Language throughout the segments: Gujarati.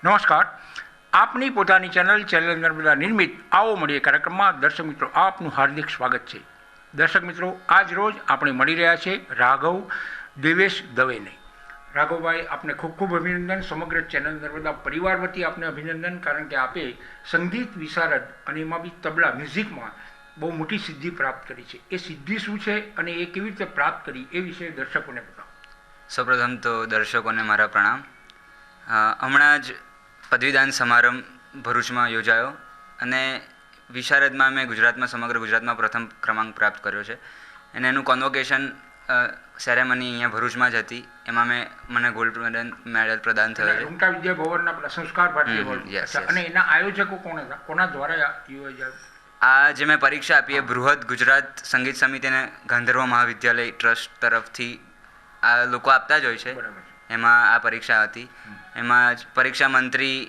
નમસ્કાર. આપની પોતાની ચેનલ નર્મદા નિર્મિત આવો મળીએ કાર્યક્રમમાં દર્શક મિત્રો આપનું હાર્દિક સ્વાગત છે. દર્શક મિત્રો, આજ રોજ આપણે મળી રહ્યા છે રાઘવ દેવેશ દવેને. રાઘવભાઈ, આપને ખૂબ ખૂબ અભિનંદન. સમગ્ર ચેનલ નર્મદા પરિવાર વતી આપને અભિનંદન, કારણ કે આપે સંગીત વિશારદ અને એમાં બી તબલા મ્યુઝિકમાં બહુ મોટી સિદ્ધિ પ્રાપ્ત કરી છે. એ સિદ્ધિ શું છે અને એ કેવી રીતે પ્રાપ્ત કરી એ વિશે દર્શકોને બતાવો. સૌપ્રથમ તો દર્શકોને મારા પ્રણામ. હમણાં જ પદવીદાન સમારંભ ભરૂચમાં યોજાયો અને વિશારદમાં મેં સમગ્ર ગુજરાતમાં પ્રથમ ક્રમાંક પ્રાપ્ત કર્યો છે. અને એનું કોન્વોકેશન સેરેમની અહીંયા ભરૂચમાં જ હતી. એમાં મને ગોલ્ડ મેડલ પ્રદાન થયો છે. રૂમટા વિદ્યા ભવનના સંસ્કાર ભારતી હોલ. અને એના આયોજકો કોણ હતા? કોના દ્વારા યોજાયું? આ જે મેં પરીક્ષા આપી એ બૃહદ ગુજરાત સંગીત સમિતિ અને ગાંધર્વ મહાવિદ્યાલય ટ્રસ્ટ તરફથી આ લોકો આપતા જ હોય છે. એમાં આ પરીક્ષા હતી. એમાં પરીક્ષા મંત્રી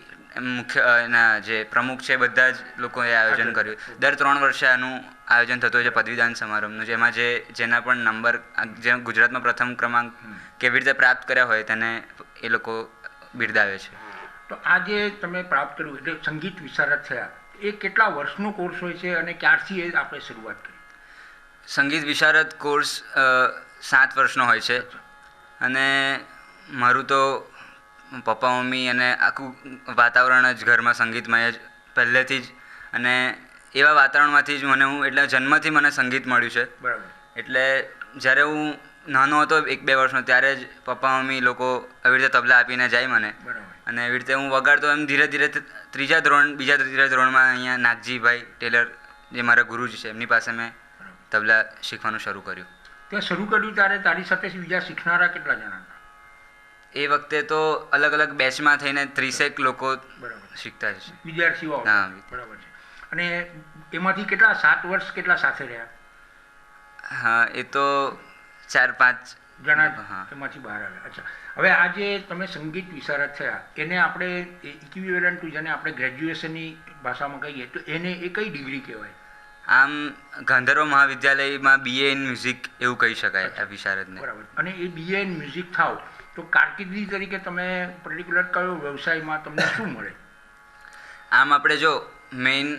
એના જે પ્રમુખ છે બધા જ લોકોએ આયોજન કર્યું. દર 3 વર્ષે આનું આયોજન થતું હોય છે પદવીદાન સમારંભનું. જેમાં જેના પણ નંબર જે ગુજરાતમાં પ્રથમ ક્રમાંક કેવી રીતે પ્રાપ્ત કર્યા હોય તેને એ લોકો બિરદાવે છે. તો આ જે તમે પ્રાપ્ત કર્યું એટલે સંગીત વિશારદ થયા, એ કેટલા વર્ષનો કોર્સ હોય છે અને ક્યારથી એ આપણે શરૂઆત કરી? સંગીત વિશારદ કોર્સ 7 વર્ષનો હોય છે. અને મારું તો પપ્પા મમ્મી અને આખું વાતાવરણ જ ઘરમાં સંગીતમય જ પહેલેથી જ, અને એવા વાતાવરણમાંથી જ એટલે જન્મથી મને સંગીત મળ્યું છે. બરાબર. એટલે જ્યારે હું નાનો હતો 1-2 વર્ષનો, ત્યારે જ પપ્પા મમ્મી લોકો એવી રીતે તબલા આપીને જાય મને. અને એવી રીતે હું વગાડતો. એમ ધીરે ધીરે ત્રીજા ધોરણમાં અહીંયા નાગજીભાઈ ટેલર જે મારા ગુરુજી છે એમની પાસે મેં તબલા શીખવાનું શરૂ કર્યું. ત્યાં શરૂ કર્યું ત્યારે તારી સાથે બીજા શીખનારા કેટલા જણા હતા? એ વખતે તો અલગ અલગ બેચમાં થઈને 30 લોકો શીખતા છે, વિદ્યાર્થીઓ. બરાબર છે. અને એમાંથી કેટલા 7 વર્ષ કેટલા સાથે રહ્યા? હા, એ તો 4-5 જણા એમાંથી બહાર આવ્યા. અચ્છા, હવે આ જે તમે સંગીત વિશારદ થયા એને આપણે ઇક્વિવેલન્ટ ટુ, જેને આપણે ગ્રેજ્યુએશનની ભાષામાં કહીએ તો એને એ કઈ ડિગ્રી કહેવાય? આમ ગાંધર્વ મહાવિદ્યાલયમાં BA ઇન મ્યુઝિક એવું કહી શકાય આ વિશારદને. બરાબર. અને એ BA ઇન મ્યુઝિક થાવ તો કારકિર્દી તરીકે તમે પર્ટિક્યુલર કયો વ્યવસાયમાં તમને શું મળે? આમ આપણે જો મેઇન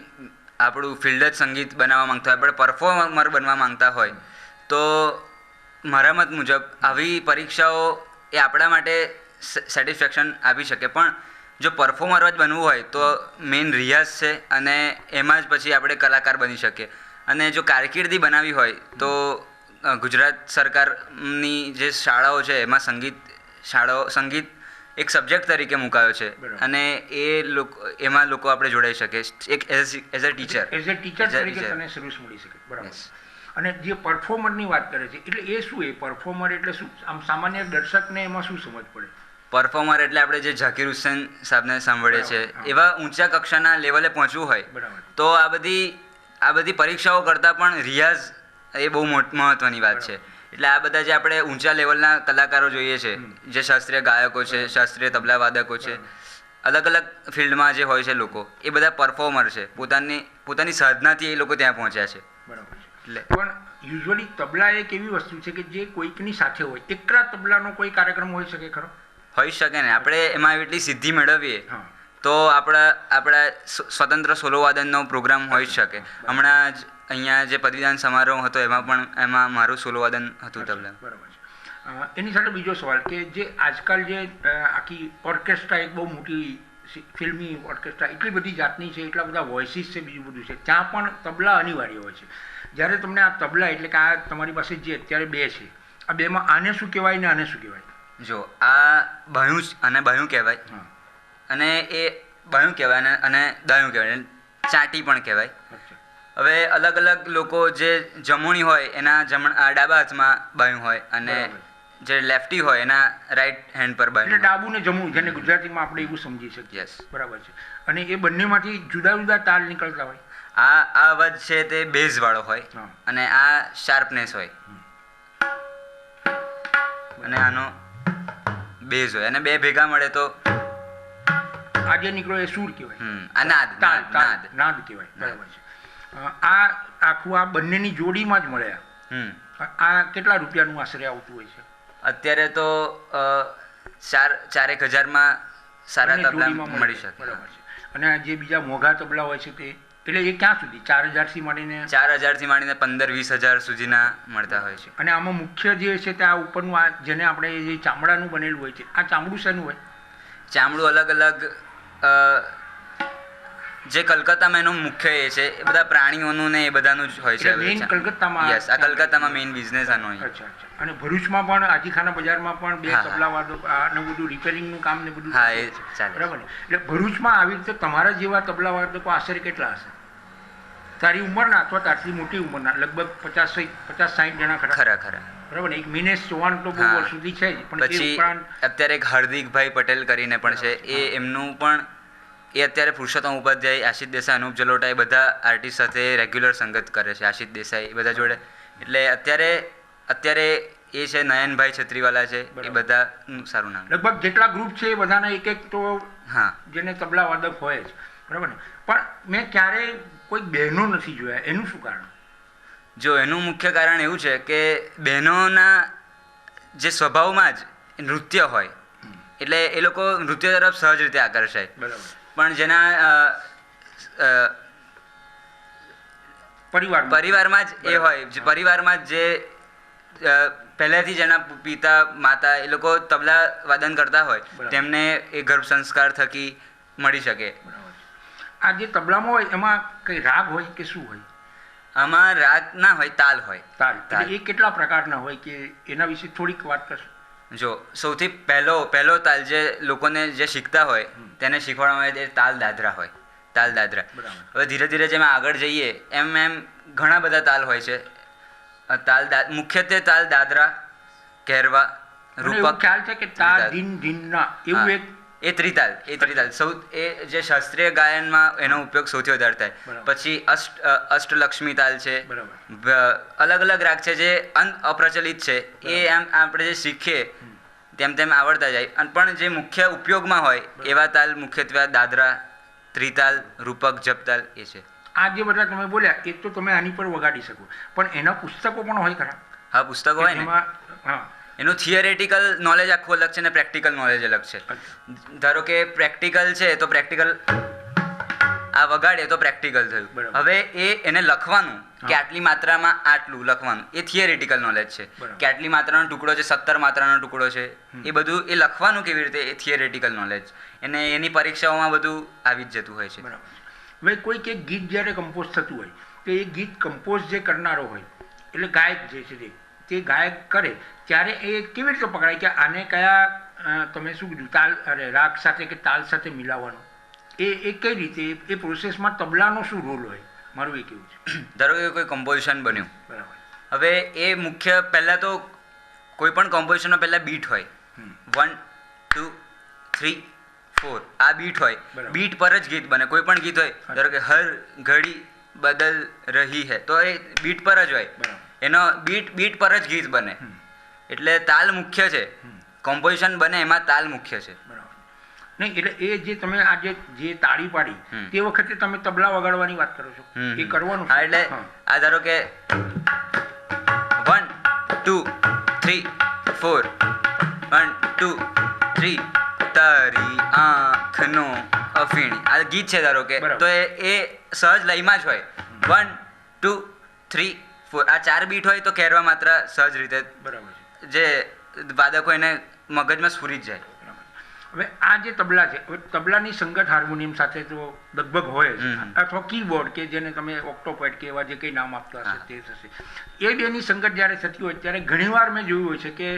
આપણું ફિલ્ડ જ સંગીત બનાવવા માંગતા હોય, આપણે પરફોર્મર બનવા માંગતા હોય, તો મારા મત મુજબ આવી પરીક્ષાઓ એ આપણા માટે સેટિસ્ફેક્શન આપી શકે. પણ જો પરફોર્મર જ બનવું હોય તો મેઇન રિયાઝ છે, અને એમાં જ પછી આપણે કલાકાર બની શકીએ. અને જો કારકિર્દી બનાવવી હોય તો ગુજરાત સરકારની જે શાળાઓ છે એમાં સંગીત એક સબ્જેક્ટ તરીકે મુકાયો છે. અને એમાં લોકો આપણે જોડાઈ શકીએ એક એઝ અ ટીચર તરીકે તને સર્વિસ મળી શકે. બરાબર. અને જે પરફોર્મરની વાત કરે છે એટલે એ શું? એ પરફોર્મર એટલે શું? આમ સામાન્ય દર્શકને એમાં શું સમજ પડે? પરફોર્મર એટલે આપણે જે ઝાકીર હુસૈન સાહેબને સાંભળીએ છીએ, એવા ઊંચા કક્ષાના લેવલે પહોંચવું હોય તો આ બધી પરીક્ષાઓ કરતાં પણ રિયાઝ એ બહુ મહત્ત્વની વાત છે. એટલે આ બધા જે આપણે ઊંચા લેવલના કલાકારો જોઈએ છે, જે શાસ્ત્રીય ગાયકો છે, શાસ્ત્રીય તબલા વાદકો છે, અલગ અલગ ફિલ્ડમાં જે હોય છે લોકો, એ બધા પરફોર્મર છે. પોતાની સાધનાથી એ લોકો ત્યાં પહોંચ્યા છે. બરાબર છે. પણ યુઝ્યુઅલી તબલા એક એવી વસ્તુ છે કે જે કોઈકની સાથે હોય. એકલા તબલાનો કોઈ કાર્યક્રમ હોઈ શકે ખરો? હોઈ શકે ને. આપણે એમાં એટલી સિદ્ધિ મેળવીએ તો આપણા સ્વતંત્ર સોલો વાદનનો પ્રોગ્રામ હોઈ શકે. હમણાં જ અહીંયા જે પદવીદાન સમારોહ હતો એમાં મારું સોલો વાદન હતું તબલા. બરાબર છે. એની સાથે બીજો સવાલ કે જે આજકાલ જે આખી ઓર્કેસ્ટ્રા એક બહુ મોટી ફિલ્મી ઓર્કેસ્ટ્રા એટલી બધી જાતની છે, એટલા બધા વોઇસીસ છે, બીજું બધું છે, ત્યાં પણ તબલા અનિવાર્ય હોય છે. જ્યારે તમને આ તબલા એટલે કે આ તમારી પાસે જે અત્યારે 2 છે, આ બેમાં આને શું કહેવાય ને આને શું કહેવાય? જો આ બાયું કહેવાય, અને એ બાયું કહેવાય અને દાયું કહેવાય, ચાટી પણ કહેવાય. હવે અલગ અલગ લોકો જે જમણી હોય એના ડાબા હાથમાં બાયું હોય, અને જે લેફ્ટી હોય એના રાઈટ હેન્ડ પર બાયું. એટલે ડાબું ને જમણું, જેને ગુજરાતીમાં આપણે એવું સમજી શકીએ. યસ, બરાબર છે. અને એ બંનેમાંથી જુદા જુદા તાલ નીકળતા હોય. આ અવાજ છે તે બેઝ વાળો હોય, અને આ શાર્પનેસ હોય, અને આનો બેઝ હોય, અને બે ભેગા મળે તો આજે નીકળો એ સૂર કહેવાય. આ નાદ કહેવાય. બરાબર છે. આ આખું આ બંનેની જોડીમાં જ મળ્યા. આ કેટલા રૂપિયાનું આશરે આવતું હોય છે? અત્યારે તો 4-1 હજારમાં સારા બંને તબલા જોડીમાં મળી શકે. બરાબર છે. અને આ જે બીજા મોંઘા તબલા હોય છે તે એટલે એ ક્યાં સુધી 4,000 થી માંડીને 4,000 થી માંડીને 15-20,000 સુધીના મળતા હોય છે. અને આમાં મુખ્ય જે છે તે આ ઉપરનું આ જેને આપણે જે ચામડાનું બનેલું હોય છે આ ચામડું શેનું હોય? ચામડું અલગ અલગ જે કલકત્તામાં એનો મુખ્ય એ છે એ બધા પ્રાણીઓનું ને એ બધાનું જ હોય છે. એટલે main કલકત્તામાં યસ, આ કલકત્તામાં મેઇન બિઝનેસ આનો હોય. અચ્છા અચ્છા. અને ભરૂચમાં પણ આજીખાના બજારમાં પણ બે હા, તબલા વાદકો આને બધું રિપેરિંગનું કામ ને બધું હા, થતું એ હોય છે. ચાલે. બરાબર ને? એટલે ભરૂચમાં આવી રીતે તમારા જેવા તબલા વાદકો આશરે કેટલા હશે? તારી ઉંમરના અથવા તારથી મોટી ઉંમરના લગભગ 50-60 જણા ખરા? ખરા ખરા. બરાબર ને? એક મિનેશ ચૌહાણ તો બહુ હા. વર્ષોથી છે જ, પણ તે પછી ઉપરાંત અત્યારે એક હાર્દિકભાઈ પટેલ કરીને પણ છે. એ એમનું પણ એ અત્યારે પુરુષોત્તમ ઉપાધ્યાય, આશિષ દેસાઈ, અનુપ જલોટા એ બધા આર્ટિસ્ટ સાથે રેગ્યુલર સંગત કરે છે. આશિષ દેસાઈ એ બધા જોડે. એટલે અત્યારે એ છે નયનભાઈ છત્રીવાલા છે. એ બધા સારું નામ. લગભગ જેટલા ગ્રુપ છે એ બધાના એક તો હા, જેને તબલા વાદક હોય જ, બરાબર ને? પણ મેં ક્યારેય કોઈ બહેનો નથી જોયા, એનું શું કારણ? જો એનું મુખ્ય કારણ એવું છે કે બહેનોના જે સ્વભાવમાં જ નૃત્ય હોય એટલે એ લોકો નૃત્ય તરફ સહજ રીતે આકર્ષાય. બરાબર. પણ જેના પરિવારમાં જ એ હોય, જે પરિવારમાં જ જે પહેલેથી જેના પિતા માતા એ લોકો તબલા વાદન કરતા હોય બરાબર. તેમને એ ગર્ભ સંસ્કાર થકી મળી શકે. બરાબર. આ જે તબલામાં હોય એમાં કઈ રાગ હોય કે શું હોય? આમાં રાગ ના હોય, તાલ હોય. તાલ. તાલ. એટલે એ કેટલા પ્રકારના હોય કે એના વિશે થોડીક વાત કરશો? જો સૌથી પહેલો તાલ જે લોકોને જે શીખતા હોય તેને શીખવાડવામાં આવે તે તાલ દાદરા હોય. તાલ દાદરા. બરાબર. હવે ધીરે ધીરે જેમ આગળ જઈએ એમ ઘણા બધા તાલ હોય છે. મુખ્યત્વે તાલ દાદરા, કહેરવા, મને એવું રૂપક, ખ્યાલ છે કે તા ત્રિતાલ. ધીન ધીનના એવું એક એ ત્રિતાલ. એ જે શાસ્ત્રીય ગાયનમાં એનો ઉપયોગ સૌથી વધારે થાય. બરાબર. પછી અષ્ટલક્ષ્મી તાલ છે. બરાબર. અલગ અલગ રાગ છે જે અપ્રચલિત છે. એ એમ આપણે જે શીખીએ તેમ આવડતા જાય. પણ જે મુખ્ય ઉપયોગમાં હોય એવા તાલ મુખ્યત્વે દાદરા, ત્રિતાલ, રૂપક, જપતાલ એ છે. આ જે બધા તમે બોલ્યા એ તો તમે આની પર વગાડી શકો, પણ એના પુસ્તકો પણ હોય ખરા? હા, પુસ્તકો હોય ને. જેમાં હા એનું થિયરેટિકલ નોલેજ આખું અલગ છે ને પ્રેક્ટિકલ નોલેજ અલગ છે. ધારો કે પ્રેક્ટિકલ છે તો પ્રેક્ટિકલ આ વગાડે તો પ્રેક્ટિકલ થયું. બરાબર. હવે એને લખવાનું કે હા. આટલી માત્રામાં આટલું લખવાનું એ થિયરેટિકલ નોલેજ છે. બરાબર. કે આટલી માત્રાનો ટુકડો છે, 17 માત્રાનો ટુકડો છે, એ બધું એ લખવાનું કેવી રીતે એ થિયરેટિકલ નોલેજ. એને એની પરીક્ષાઓમાં બધું આવી જ જતું હોય છે. બરાબર. હવે કોઈક એક ગીત જ્યારે કમ્પોઝ થતું હોય તો એ ગીત કમ્પોઝ જે કરનારો હોય એટલે ગાયક જે છે તે ગાયક કરે ત્યારે એ કેવી રીતે પકડાય કે આને કયા તમે શું કીધું તાલ રાગ સાથે કે તાલ સાથે મિલાવવાનો એ કઈ રીતે એ પ્રોસેસમાં તબલાનો શું રોલ હોય? મારું એ કેવું છે. ધારો કે કોઈ કમ્પોઝિશન બન્યું. બરાબર. હવે એ મુખ્ય પહેલાં તો કોઈ પણ કમ્પોઝિશનનો પહેલાં બીટ હોય. 1 2 3 4 આ બીટ હોય. બરાબર. બીટ પર જ ગીત બને. કોઈ પણ ગીત હોય ધારો કે હર ઘડી બદલ રહી હે તો એ બીટ પર જ હોય. બરાબર. એનો બીટ પર જ ગીત બને. એટલે તાલ મુખ્ય છે. કમ્પોઝિશન બને એમાં તાલ મુખ્ય છે. બરાબર. નહીં એટલે એ જે તમે આ જે તાળી પાડી તે વખતે તમે તબલા વગાડવાની વાત કરો છો એ કરવાનું હા, એટલે આ ધારો કે 1 2 3 4 1 2 3 તારી આંખનો અફીણી આ ગીત છે ધારો કે. બરાબર. તો એ સહજ લયમાં જ હોય. 1 2 3 4 આ 4 બીટ હોય તો કહેરવા માત્ર સહજ રીતે બરાબર છે. જે વાદકો એને મગજમાં સ્ફુરી જ જાય. બરાબર. હવે આ જે તબલા છે હવે તબલાની સંગત હાર્મોનિયમ સાથે તો લગભગ હોય જ અથવા કીબોર્ડ કે જેને તમે ઓક્ટોપેડ કે એવા જે કંઈ નામ આપતા હશે તે થશે. એ બેની સંગત જ્યારે થતી હોય ત્યારે ઘણીવાર મેં જોયું હોય છે કે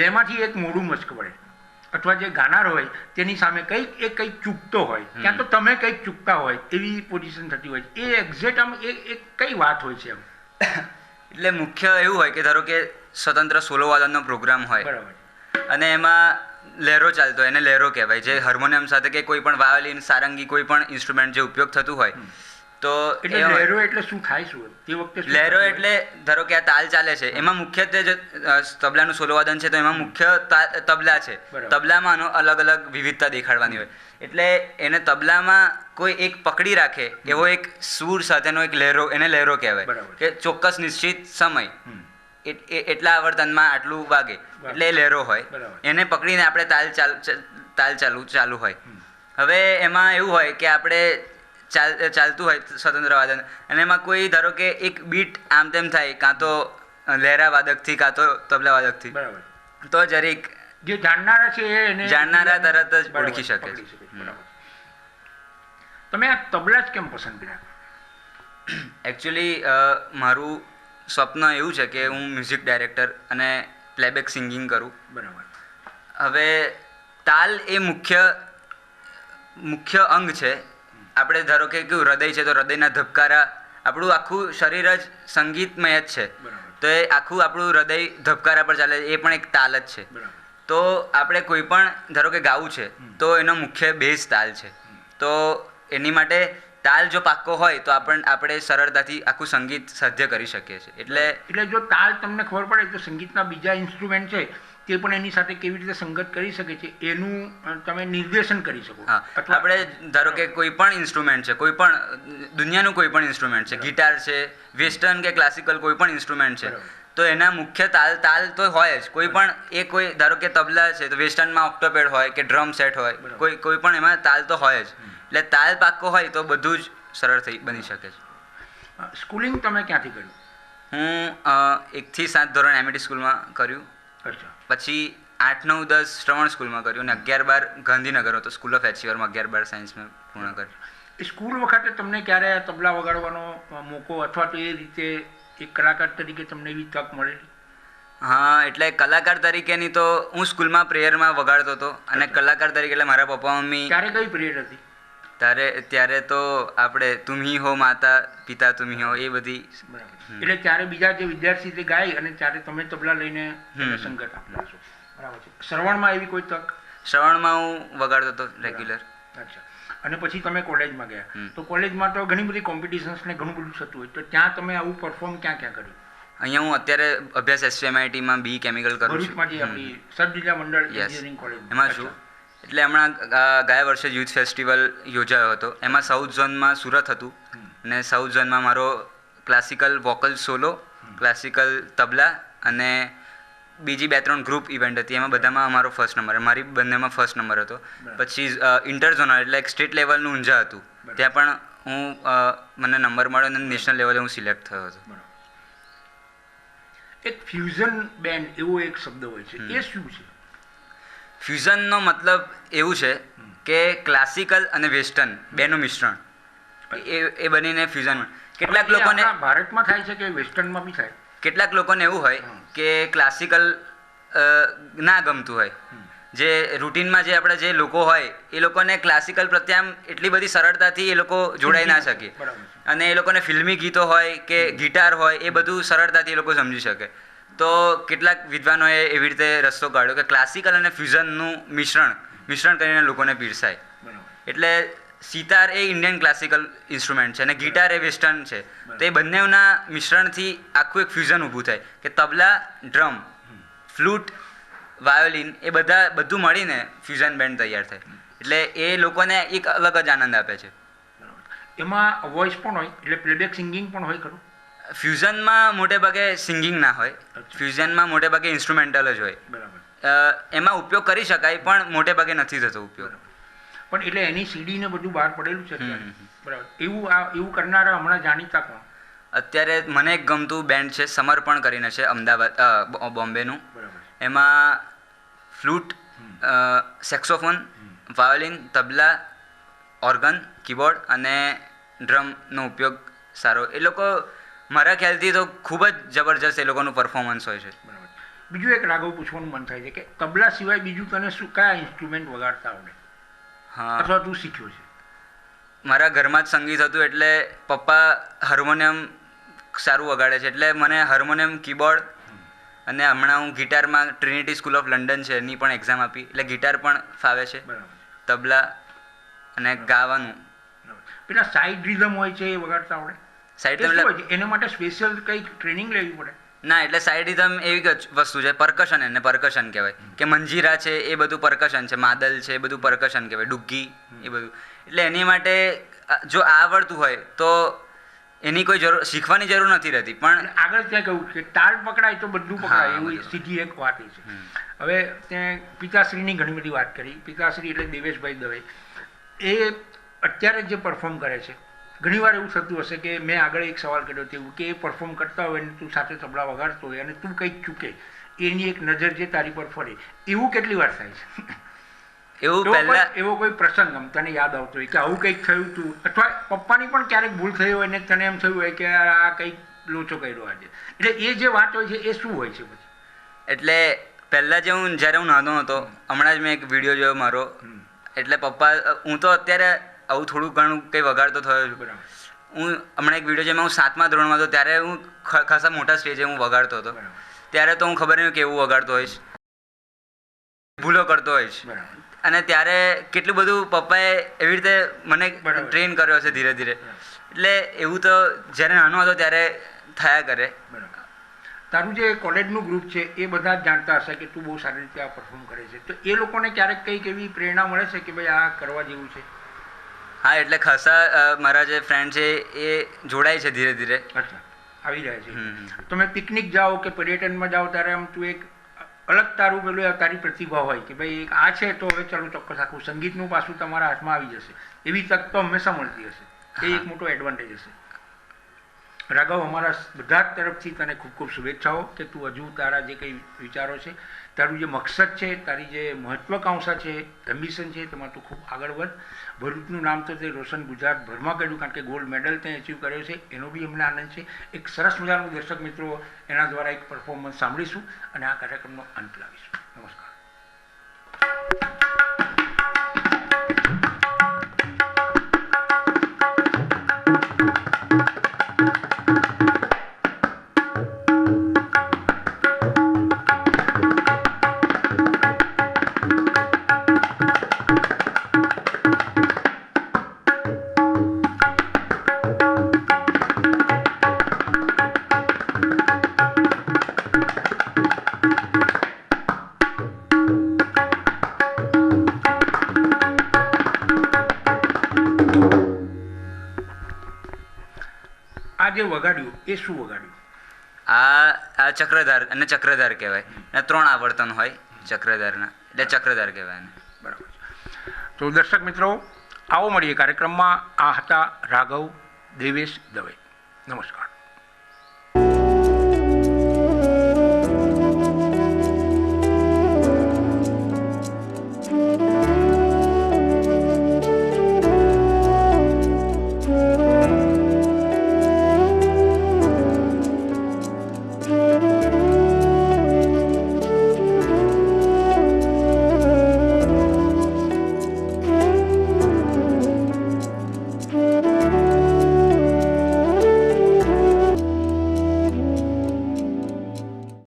બેમાંથી એક મોડું મસ્ક પડે અથવા જે ગાનાર હોય તેની સામે કંઈક ચૂકતો હોય ક્યાં તો તમે કંઈક ચૂકતા હોય એવી પોઝિશન થતી હોય છે. એ એક્ઝેક્ટ આમ એ કઈ વાત હોય છે એમ? એટલે મુખ્ય એવું હોય કે ધારો કે સ્વતંત્ર સોલો વાદનનો પ્રોગ્રામ હોય બરાબર. અને એમાં લહેરો ચાલતો હોય એને લહેરો કહેવાય. જે હાર્મોનિયમ સાથે કે કોઈ પણ વાયોલિન, સારંગી કોઈ પણ ઇન્સ્ટ્રુમેન્ટ જે ઉપયોગ થતું હોય તો એટલે લહેરો એટલે શું થાય શું તે વખતે શું લહેરો થતું હોય? એટલે ધારો કે આ તાલ ચાલે છે એમાં મુખ્યત્વે જે તબલાનું સોલો વાદન છે તો એમાં મુખ્ય તબલા છે. બરાબર. તબલામાં અલગ અલગ વિવિધતા દેખાડવાની હોય એટલે એને તબલામાં કોઈ એક પકડી રાખે એવો એક સૂર સાથેનો એક લહેરો એને લહેરો કહેવાય. બરાબર. કે ચોક્કસ નિશ્ચિત સમય એટલા આવર્તનમાં આટલું વાગે એટલે એ લહેરો હોય. બરાબર. એને પકડીને આપણે તાલ ચાલુ હોય. હવે એમાં એવું હોય કે આપણે ચાલતું હોય સ્વતંત્ર વાદન અને એમાં કોઈ ધારો કે એક બીટ આમ તેમ થાય, કાં તો લહેરા વાદકથી કાં તો તબલા વાદકથી, બરાબર. તો જરીક જે જાણનારા છે એને જાણનારા તરત જ બરાબર, ઓળખી શકે પકડી છે. બરાબર. તમે આ તબલા જ કેમ પસંદ કર્યા? એકચ્યુઅલી મારું સ્વપ્ન એવું છે કે હું મ્યુઝિક ડાયરેક્ટર અને પ્લેબેક સિંગિંગ કરું. બરાબર. હવે તાલ એ મુખ્ય અંગ છે. આપણે ધારો કે કેવું હૃદય છે તો હૃદયના ધબકારા, આપણું આખું શરીર જ સંગીતમય જ છે. બરાબર. તો એ આખું આપણું હૃદય ધબકારા પર ચાલે, એ પણ એક તાલ જ છે. બરાબર. તો આપણે કોઈ પણ ધારો કે ગાવું છે તો એનો મુખ્ય બેઝ તાલ છે. તો એની માટે તાલ જો પાક્કો હોય તો આપણે સરળતાથી આખું સંગીત સાધ્ય કરી શકીએ છીએ. એટલે જો તાલ તમને ખબર પડે તો સંગીતના બીજા ઇન્સ્ટ્રુમેન્ટ છે તે પણ એની સાથે કેવી રીતે સંગત કરી શકે છે એનું તમે નિર્દેશન કરી શકો. હા, આપણે ધારો કે કોઈ પણ ઇન્સ્ટ્રુમેન્ટ છે, કોઈ પણ દુનિયાનું કોઈ પણ ઇન્સ્ટ્રુમેન્ટ છે, ગિટાર છે, વેસ્ટર્ન કે ક્લાસિકલ કોઈ પણ ઇન્સ્ટ્રુમેન્ટ છે, તો એના મુખ્ય તાલ તો હોય જ. કોઈ ધારો કે તબલા છે તો વેસ્ટર્નમાં ઓક્ટોપેડ હોય કે ડ્રમ સેટ હોય, કોઈ પણ એમાં તાલ તો હોય જ. એટલે તાલ પાક્કો હોય તો બધું જ સરળ બની શકે છે. સ્કૂલિંગ તમે ક્યાંથી કર્યું? હું 1 થી 7 ધોરણ એમઈટી સ્કૂલમાં કર્યું. અચ્છા. પછી 8, 9, 10 શ્રવણ સ્કૂલમાં કર્યું અને 11, 12 ગાંધીનગર હતો સ્કૂલ ઓફ એચીવરમાં 11, 12 સાયન્સમાં પૂર્ણ કર્યું. એ સ્કૂલ વખતે તમને ક્યારે તબલા વગાડવાનો મોકો અથવા તો એ રીતે એક કલાકાર તરીકે તમને એવી તક મળેલી? હા, એટલે કલાકાર તરીકેની તો હું સ્કૂલમાં પ્રેયરમાં વગાડતો હતો અને કલાકાર તરીકે એટલે મારા પપ્પા મમ્મી. ત્યારે કઈ પ્રેયર હતી? ત્યારે તો આપણે તુમ હી હો માતા પિતા તુમ હી હો એ બધી. બરાબર. એટલે ત્યારે બીજા જે વિદ્યાર્થી તે ગાય અને ત્યારે તમે તબલા લઈને સંગત આપતા છો. બરાબર છે. શ્રવણમાં એવી કોઈ તક? શ્રવણમાં હું વગાડતો હતો રેગ્યુલર. અચ્છા. અને પછી તમે કોલેજમાં ગયા તો કોલેજમાં તો ઘણી બધી કોમ્પિટિશન્સ ને ઘણું બધું થતું હોય, તો ત્યાં તમે આવું પરફોર્મ ક્યાં કર્યું? અહીંયા હું અત્યારે અભ્યાસ એસવીએમઆઈટીમાં બી કેમિકલ કરું છું. ભરૂચમાં જે આપણી સબ જિલ્લા મંડળ એન્જિનિયરિંગ કોલેજ એમાં છું. એટલે હમણાં ગયા વર્ષે યુથ ફેસ્ટિવલ યોજાયો હતો. એમાં સાઉથ ઝોનમાં સુરત હતું અને સાઉથ ઝોનમાં મારો ક્લાસિકલ વોકલ સોલો, ક્લાસિકલ તબલા અને બીજી 2-3 ગ્રુપ ઇવેન્ટ હતી. એમાં બધામાં અમારો ફર્સ્ટ નંબર, મારી બંનેમાં ફર્સ્ટ નંબર હતો. પછી ઇન્ટરઝોનલ એટલે એક સ્ટેટ લેવલનું ઊંઝા હતું, ત્યાં પણ મને નંબર મળ્યો અને નેશનલ લેવલે હું સિલેક્ટ થયો હતો. એક ફ્યુઝન બેન્ડ એવો એક શબ્દ હોય છે, એ શું છે? ફ્યુઝનનો મતલબ એવું છે કે ક્લાસિકલ અને વેસ્ટર્ન બેનું મિશ્રણ, એ બનીને ફ્યુઝન. કેટલાક લોકોને ભારતમાં થાય છે કે વેસ્ટર્નમાં બી થાય? કેટલાક લોકોને એવું હોય કે ક્લાસિકલ ના ગમતું હોય, જે રૂટીનમાં જે આપણા જે લોકો હોય એ લોકોને ક્લાસિકલ પ્રત્યે આમ એટલી બધી સરળતાથી એ લોકો જોડાઈ ના શકે, અને એ લોકોને ફિલ્મી ગીતો હોય કે ગિટાર હોય એ બધું સરળતાથી એ લોકો સમજી શકે. તો કેટલાક વિદ્વાનોએ એવી રીતે રસ્તો કાઢ્યો કે ક્લાસિકલ અને ફ્યુઝનનું મિશ્રણ કરીને લોકોને પીરસાય. એટલે સિતાર એ ઇન્ડિયન ક્લાસિકલ ઇન્સ્ટ્રુમેન્ટ છે અને ગિટાર એ વેસ્ટર્ન છે. તો એ બંનેના મિશ્રણથી આખું એક ફ્યુઝન ઊભું થાય કે તબલા, ડ્રમ, ફ્લૂટ, વાયોલિન એ બધું મળીને ફ્યુઝન બેન્ડ તૈયાર થાય. એટલે એ લોકોને એક અલગ જ આનંદ આપે છે. એમાં વોઇસ પણ હોય એટલે પ્લેબેક સિંગિંગ પણ હોય ખરું? ફ્યુઝનમાં મોટે ભાગે સિંગિંગ ના હોય, ફ્યુઝનમાં મોટે ભાગે ઇન્સ્ટ્રુમેન્ટલ જ હોય. એમાં ઉપયોગ કરી શકાય પણ મોટે ભાગે નથી થતો ઉપયોગ. પણ એટલે એની સીડી ને બધું બહાર પડેલું છે. બરાબર. એવું કરનારા હમણાં જાણીતા કોણ? અત્યારે મને એક ગમતું બેન્ડ છે, સમર્પણ કરીને છે, અમદાવાદ બોમ્બેનું. એમાં ફ્લૂટ, સેક્સોફોન, વાયોલિન, તબલા, ઓર્ગન, કીબોર્ડ અને ડ્રમનો ઉપયોગ સારો. એ લોકો મારા ખ્યાલથી તો ખૂબ જ જબરજસ્ત એ લોકોનું પરફોર્મન્સ હોય છે. બીજું એક રાઘવ પૂછવાનું મન થાય છે કે તબલા સિવાય બીજું તને કયા ઇન્સ્ટ્રુમેન્ટ વગાડતા આવડે? હા, અથવા તું શીખ્યો છે? મારા ઘરમાં જ સંગીત હતું એટલે પપ્પા હાર્મોનિયમ સારું વગાડે છે, એટલે મને હાર્મોનિયમ, કીબોર્ડ અને હમણાં હું ગિટારમાં ટ્રિનિટી સ્કૂલ ઓફ લંડન છે એની પણ એક્ઝામ આપી, એટલે ગિટાર પણ ફાવે છે. તબલા અને ગાવાનું. પેલા સાઈડ રિધમ હોય છે એ વગાડતા આવડે? સાઈડ એના માટે સ્પેશિયલ કંઈ ટ્રેનિંગ લેવી પડે? ના, એટલે સાઈડ રિધમ એવી જ વસ્તુ છે, પરકશન, એને પરકશન કહેવાય. કે મંજીરા છે એ બધું પરકશન છે, માદલ છે એ બધું પરકશન કહેવાય, ડુગ્ગી એ બધું. એટલે એની માટે જો આવડતું હોય તો એની કોઈ જરૂર શીખવાની જરૂર નથી રહેતી. પણ આગળ ત્યાં કહ્યું કે તાલ પકડાય તો બધું પકડાય એવી સીધી એક વાત એ છે. હવે ત્યાં પિતાશ્રીની ઘણી બધી વાત કરી. પિતાશ્રી એટલે દેવેશભાઈ દવે. એ અત્યારે જે પરફોર્મ કરે છે, ઘણીવાર એવું થતું હશે કે મેં આગળ એક સવાલ કર્યો હતો એવું કે એ પરફોર્મ કરતા હોય અને તું સાથે તબલા વગાડતો હોય અને તું કંઈક ચૂકે, એની એક નજર જે તારી પર ફરે, એવું કેટલી વાર થાય છે? એવું પહેલા એવો કોઈ પ્રસંગ તને યાદ આવતો હોય કે આવું કંઈક થયું હતું, અથવા પપ્પાની પણ ક્યારેક ભૂલ થઈ હોય ને તને એમ થયું હોય કે આ કંઈક લોચો કર્યો આજે, એટલે એ જે વાત હોય છે એ શું હોય છે પછી? એટલે પહેલાં જ્યારે હું નાનો હતો, હમણાં જ મેં એક વિડીયો જોયો મારો, એટલે પપ્પા, હું તો અત્યારે આવું થોડું ઘણું કંઈ વગાડતો થયો છું. બરાબર. હું હમણાં એક વિડીયો જેમાં હું 7મા ધોરણમાં હતો ત્યારે હું ખાસા મોટા સ્ટેજે હું વગાડતો હતો. ત્યારે તો હું ખબર નહીં કેવું વગાડતો હોઈશ, ભૂલો કરતો હોઈશ. બરાબર. અને ત્યારે કેટલું બધું પપ્પાએ એવી રીતે મને બરાબર. ટ્રેન કર્યો છે ધીરે ધીરે. એટલે એવું તો જ્યારે નાનો હતો ત્યારે થયા કરે. બરાબર. તારું જે કોલેજનું ગ્રુપ છે એ બધા જ જાણતા હશે કે તું બહુ સારી રીતે આ પરફોર્મ કરે છે, તો એ લોકોને ક્યારેક કંઈક એવી પ્રેરણા મળે છે કે ભાઈ આ કરવા જેવું છે? હા, એટલે ખાસા મારા જે ફ્રેન્ડ છે એ જોડાય છે ધીરે ધીરે. અચ્છા, આવી રહ્યા છે. તમે પિકનિક જાઓ કે પર્યટનમાં જાઓ ત્યારે આમ તું એક અલગ તારું પેલું તારી પ્રતિભા હોય કે ભાઈ એક આ છે તો હવે ચાલો ચોક્કસ આખું સંગીતનું પાછું તમારા હાથમાં આવી જશે, એવી તક તો હંમેશા મળતી હશે. એ એક મોટો એડવાન્ટેજ હશે. રાઘવ, અમારા બધા જ તરફથી તને ખૂબ ખૂબ શુભેચ્છાઓ કે તું હજુ તારા જે કંઈ વિચારો છે, તારું જે મકસદ છે, તારી જે મહત્વાકાંક્ષા છે, એમ્બિશન છે, તેમાં તું ખૂબ આગળ વધ. ભરૂચનું નામ તો તે રોશન ગુજરાતભરમાં કર્યું, કારણ કે ગોલ્ડ મેડલ તે અચીવ કર્યો છે, એનો બી અમને આનંદ છે. એક સરસ મજાનું દર્શક મિત્રો એના દ્વારા એક પરફોર્મન્સ સાંભળીશું અને આ કાર્યક્રમનો અંત લાવીશું. નમસ્કાર. આ જે વગાડ્યું એ શું વગાડ્યું? આ ચક્રધાર, અને ચક્રધાર કહેવાય. અને 3 આવર્તન હોય ચક્રધારના, એટલે ચક્રધાર કહેવાય એને. બરાબર. તો દર્શક મિત્રો, આવો મળીએ કાર્યક્રમમાં. આ હતા રાઘવ દેવેશ દવે. નમસ્કાર.